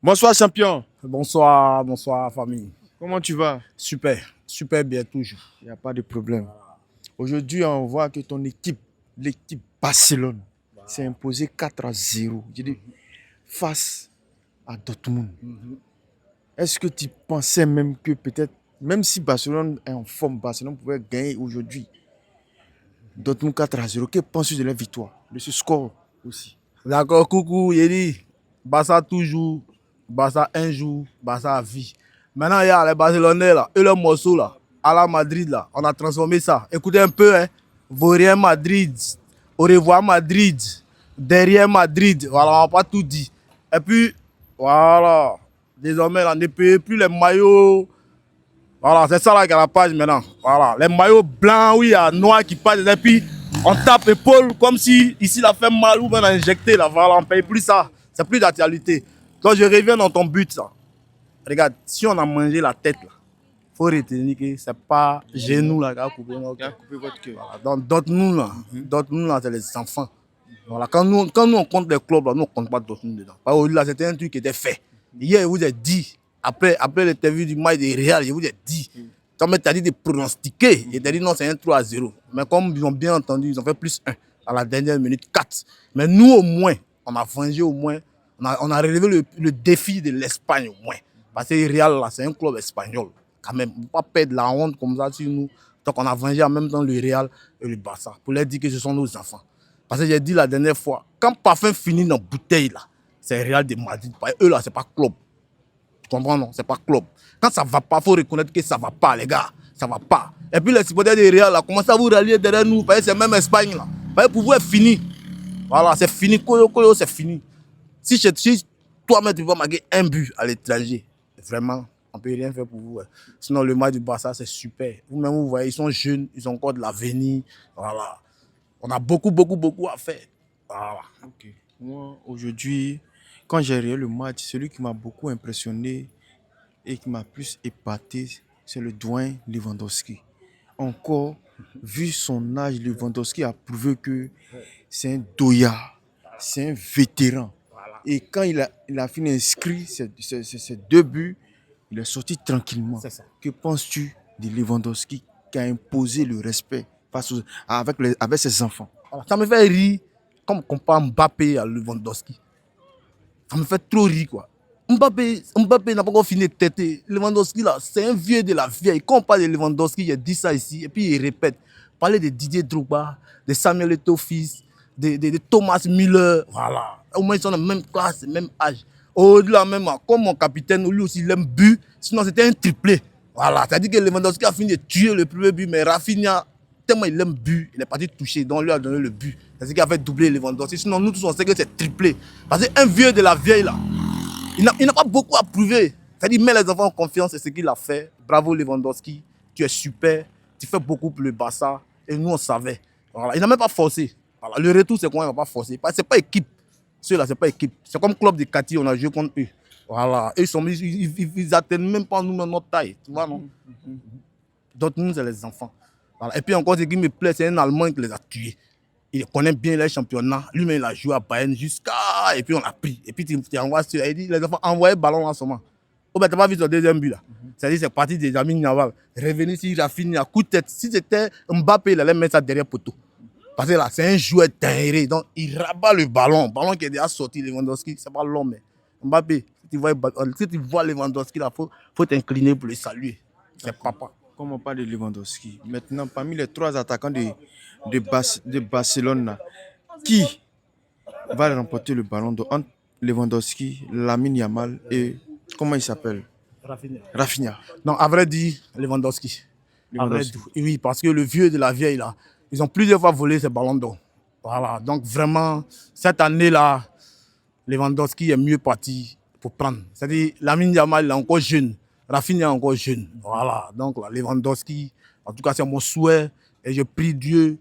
Bonsoir champion. Bonsoir, bonsoir famille. Comment tu vas? Super, super bien toujours. Il n'y a pas de problème. Aujourd'hui, on voit que ton équipe, l'équipe Barcelone, s'est imposée 4-0 face à Dortmund. Est-ce que tu pensais même que peut-être, même si Barcelone est en forme, Barcelone pouvait gagner aujourd'hui Dortmund 4-0? Que penses-tu de la victoire, de ce score aussi? D'accord, coucou, Yedi. Barça toujours, Barça un jour, Barça à vie. Maintenant, il y a les Barcelonais là, et le morceau là, à la Madrid là, on a transformé ça. Écoutez un peu, hein. Vaurien Madrid, au revoir Madrid, derrière Madrid. Voilà, on n'a pas tout dit. Et puis, voilà, désormais, là, ne payez plus les maillots. Voilà, c'est ça là qui est la page maintenant. Voilà, les maillots blancs, oui, il y a noir qui passe. Et puis, on tape épaule comme si ici, il a fait mal ou on a injecté. Là, voilà, on ne paye plus ça. C'est plus d'actualité. Donc, je reviens dans ton but. Ça. Regarde, si on a mangé la tête, il faut retenir que ce n'est pas genou là, qui a coupé notre cœur. Votre cœur. Voilà, donc, Dortmund, là, c'est les enfants. Voilà, quand nous, on compte les clubs, là, nous, on ne compte pas Dortmund dedans. Parce que là, c'était un truc qui était fait. Hier, je vous ai dit, après l'interview du match de Real, je vous ai dit, quand tu as dit de pronostiquer, il t'a dit non, c'est un 3-0. Mais comme ils ont bien entendu, ils ont fait plus 1 à la dernière minute, 4. Mais nous, au moins, on a vengé au moins, on a relevé le défi de l'Espagne au moins. Parce que Real, là, c'est un club espagnol. Quand même, on ne peut pas perdre la honte comme ça sur nous. Donc, on a vengé en même temps le Real et le Barça pour leur dire que ce sont nos enfants. Parce que j'ai dit la dernière fois, quand Parfum finit dans la bouteille, là, c'est Real de Madrid. Eux, là, c'est pas club. Tu comprends, non? C'est pas club. Quand ça va pas, il faut reconnaître que ça va pas, les gars. Ça va pas. Et puis les supporters de Real, là, commencent à vous rallier derrière nous. Parce que c'est même Espagne, là. Parce que pour vous, c'est fini. Voilà, c'est fini. Koyo, c'est fini. Si toi-même, tu vas marquer un but à l'étranger, vraiment, on ne peut rien faire pour vous. Ouais. Sinon, le match du Barça, c'est super. Vous-même, vous voyez, ils sont jeunes, ils ont encore de l'avenir. Voilà. On a beaucoup à faire. Voilà. Ok. Moi, aujourd'hui, quand j'ai regardé le match, celui qui m'a beaucoup impressionné et qui m'a plus épaté, c'est le doyen Lewandowski. Encore, vu son âge, Lewandowski a prouvé que c'est un doyard, c'est un vétéran. Et quand il a fini inscrit ses 2 buts, il est sorti tranquillement. C'est ça. Que penses-tu de Lewandowski qui a imposé le respect avec ses enfants? Voilà. Ça me fait rire, comme on compare Mbappé à Lewandowski. Ça me fait trop rire, quoi. Mbappé n'a pas encore fini de têter. Lewandowski, là, c'est un vieux de la vieille. Quand on parle de Lewandowski, il dit ça ici, et puis il répète. Parler de Didier Drogba, de Samuel Eto'o fils, de Thomas Müller. Voilà. Au moins, ils sont de la même classe, même âge. Au-delà même, comme mon capitaine, lui aussi, il aime but. Sinon, c'était un triplé. Voilà. C'est-à-dire que Lewandowski a fini de tuer le premier but, mais Rafinha, tellement il aime but, il est parti toucher, donc on lui a donné le but. C'est ce qui a fait doubler Lewandowski. Sinon, nous tous, on sait que c'est triplé. Parce qu'un vieux de la vieille, là, il n'a pas beaucoup à prouver. C'est-à-dire, met les enfants en confiance, c'est ce qu'il a fait. Bravo Lewandowski, tu es super, tu fais beaucoup pour le Barça. Et nous, on savait. Voilà. Il n'a même pas forcé. Voilà. Le retour, c'est quoi? Il ne va pas forcer. Ce n'est pas équipe. Ceux-là, ce n'est pas équipe. C'est comme club de Cathy, on a joué contre eux. Voilà. Eux, ils atteignent même pas nous notre taille. Tu vois, non? D'autres, nous, c'est les enfants. Voilà. Et puis encore, ce qui me plaît, c'est un Allemand qui les a tués. Il connaît bien les championnats. Lui-même, il a joué à Bayern jusqu'à. Et puis, on a pris. Et puis, tu envoies sur. Il dit les enfants, envoyez le ballon en ce moment. Oh, ben, tu n'as pas vu son deuxième but là. C'est-à-dire, c'est parti des amis Naval. Revenir ici, il a fini à coup de tête. Si c'était Mbappé, il allait mettre ça derrière poteau. Parce que là, c'est un joueur dingue. Donc, il rabat le ballon. Le ballon qui est déjà sorti, Lewandowski. C'est pas l'homme, mais Mbappé, si tu vois Lewandowski là, faut t'incliner pour le saluer. C'est papa. Comme on parle de Lewandowski, maintenant, parmi les 3 attaquants de Barcelone, là, qui va remporter le ballon d'or entre Lewandowski, Lamine Yamal et comment il s'appelle? Rafinha. Non, à vrai dire, Lewandowski. À vrai Lewandowski. dire, oui, parce que le vieux de la vieille, là, ils ont plusieurs fois volé ce ballon d'or. Voilà, donc vraiment, cette année-là, Lewandowski est mieux parti pour prendre. C'est-à-dire, Lamine Yamal il est encore jeune, Rafinha est encore jeune. Voilà, donc là, Lewandowski, en tout cas, c'est mon souhait. Et je prie Dieu,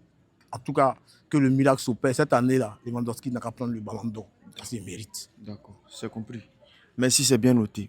en tout cas, que le miracle s'opère. Cette année-là, Lewandowski n'a qu'à prendre le ballon d'or. Parce qu'il mérite. D'accord, c'est compris. Merci, c'est bien noté.